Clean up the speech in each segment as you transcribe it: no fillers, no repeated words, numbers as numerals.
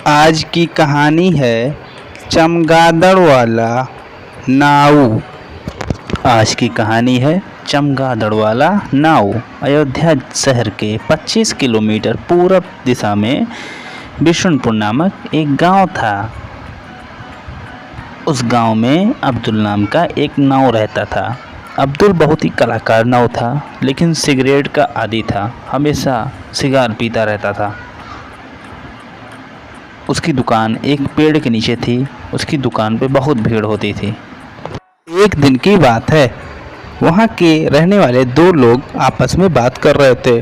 आज की कहानी है चमगादड़ वाला नाऊ। आज की कहानी है चमगादड़ वाला नाऊ। अयोध्या शहर के 25 किलोमीटर पूरब दिशा में बिशुनपुर नामक एक गांव था। उस गांव में अब्दुल नाम का एक नाऊ रहता था। अब्दुल बहुत ही कलाकार नाऊ था, लेकिन सिगरेट का आदी था। हमेशा सिगार पीता रहता था। उसकी दुकान एक पेड़ के नीचे थी। उसकी दुकान पे बहुत भीड़ होती थी। एक दिन की बात है, वहाँ के रहने वाले दो लोग आपस में बात कर रहे थे।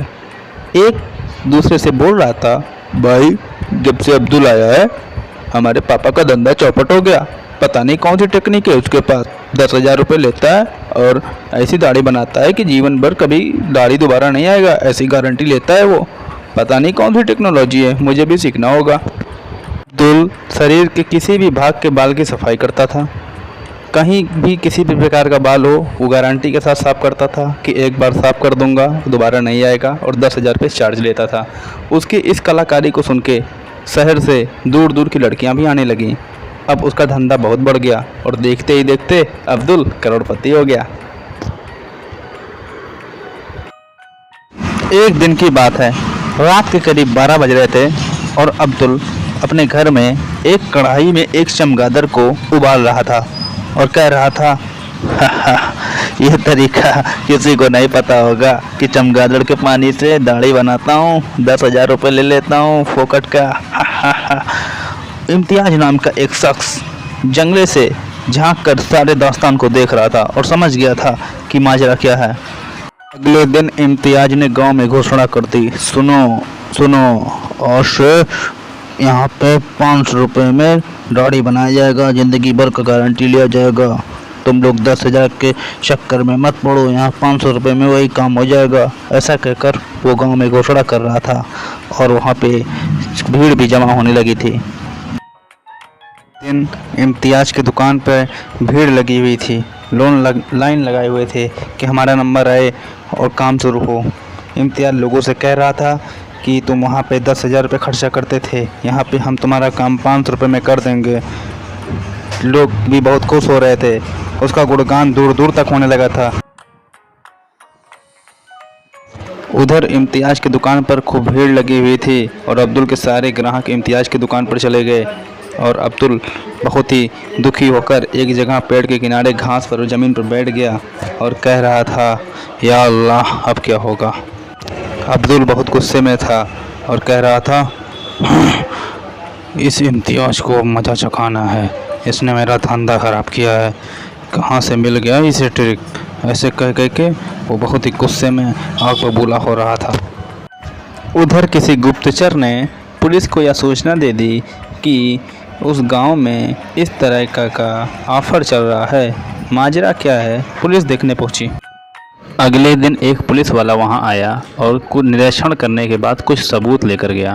एक दूसरे से बोल रहा था, भाई जब से अब्दुल आया है हमारे पापा का धंधा चौपट हो गया। पता नहीं कौन सी टेक्निक है उसके पास। 10,000 रुपये लेता है और ऐसी दाढ़ी बनाता है कि जीवन भर कभी दाढ़ी दोबारा नहीं आएगा, ऐसी गारंटी लेता है वो। पता नहीं कौन सी टेक्नोलॉजी है, मुझे भी सीखना होगा। अब्दुल शरीर के किसी भी भाग के बाल की सफाई करता था। कहीं भी किसी भी प्रकार का बाल हो वो गारंटी के साथ साफ़ करता था कि एक बार साफ़ कर दूंगा दोबारा नहीं आएगा, और 10,000 रुपये चार्ज लेता था। उसकी इस कलाकारी को सुन के शहर से दूर दूर की लड़कियां भी आने लगीं। अब उसका धंधा बहुत बढ़ गया और देखते ही देखते अब्दुल करोड़पति हो गया। एक दिन की बात है, रात के करीब 12 बज रहे थे और अब्दुल अपने घर में एक कढ़ाई में एक चमगादड़ को उबाल रहा था और कह रहा था, यह तरीका किसी को नहीं पता होगा कि चमगादड़ के पानी से दाढ़ी बनाता हूँ, 10,000 रुपये ले लेता हूँ फोकट का। इम्तियाज नाम का एक शख्स जंगले से झांक कर सारे दास्तान को देख रहा था और समझ गया था कि माजरा क्या है। अगले दिन इम्तियाज ने गांव में घोषणा कर दी, सुनो सुनो, और से यहाँ पे 500 रुपये में दाढ़ी बनाया जाएगा, ज़िंदगी भर का गारंटी लिया जाएगा। तुम लोग 10,000 के चक्कर में मत पड़ो, यहाँ 500 रुपये में वही काम हो जाएगा। ऐसा कहकर वो गांव में घोषणा कर रहा था और वहाँ पे भीड़ भी जमा होने लगी थी। दिन इम्तियाज की दुकान पर भीड़ लगी हुई थी। लाइन लगाए हुए थे कि हमारा नंबर आए और काम शुरू हो। इम्तियाज लोगों से कह रहा था कि तुम वहाँ पे 10,000 रुपये खर्चा करते थे, यहाँ पे हम तुम्हारा काम 500 रुपये में कर देंगे। लोग भी बहुत खुश हो रहे थे। उसका गुणगान दूर दूर तक होने लगा था। उधर इम्तियाज की दुकान पर खूब भीड़ लगी हुई थी और अब्दुल के सारे ग्राहक इम्तियाज की दुकान पर चले गए। और अब्दुल बहुत ही दुखी होकर एक जगह पेड़ के किनारे घास पर ज़मीन पर बैठ गया और कह रहा था, या अल्लाह अब क्या होगा। अब्दुल बहुत गुस्से में था और कह रहा था, इस इम्तियाज को मज़ा चखाना है, इसने मेरा धंधा ख़राब किया है, कहाँ से मिल गया इसे ट्रिक। ऐसे कह के वो बहुत ही गुस्से में आग बबूला हो रहा था। उधर किसी गुप्तचर ने पुलिस को यह सूचना दे दी कि उस गांव में इस तरह का ऑफ़र चल रहा है। माजरा क्या है, पुलिस देखने पहुंची। अगले दिन एक पुलिस वाला वहां आया और कुछ निरीक्षण करने के बाद कुछ सबूत लेकर गया।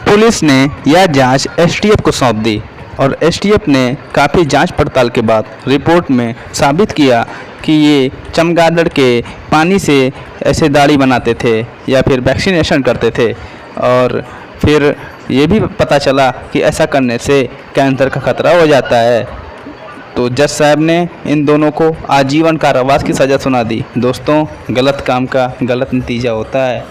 पुलिस ने यह जांच एसटीएफ को सौंप दी और एसटीएफ ने काफ़ी जांच पड़ताल के बाद रिपोर्ट में साबित किया कि ये चमगादड़ के पानी से ऐसे दाढ़ी बनाते थे या फिर वैक्सीनेशन करते थे। और फिर ये भी पता चला कि ऐसा करने से कैंसर का खतरा हो जाता है। तो जज साहब ने इन दोनों को आजीवन कारावास की सज़ा सुना दी। दोस्तों, गलत काम का गलत नतीजा होता है।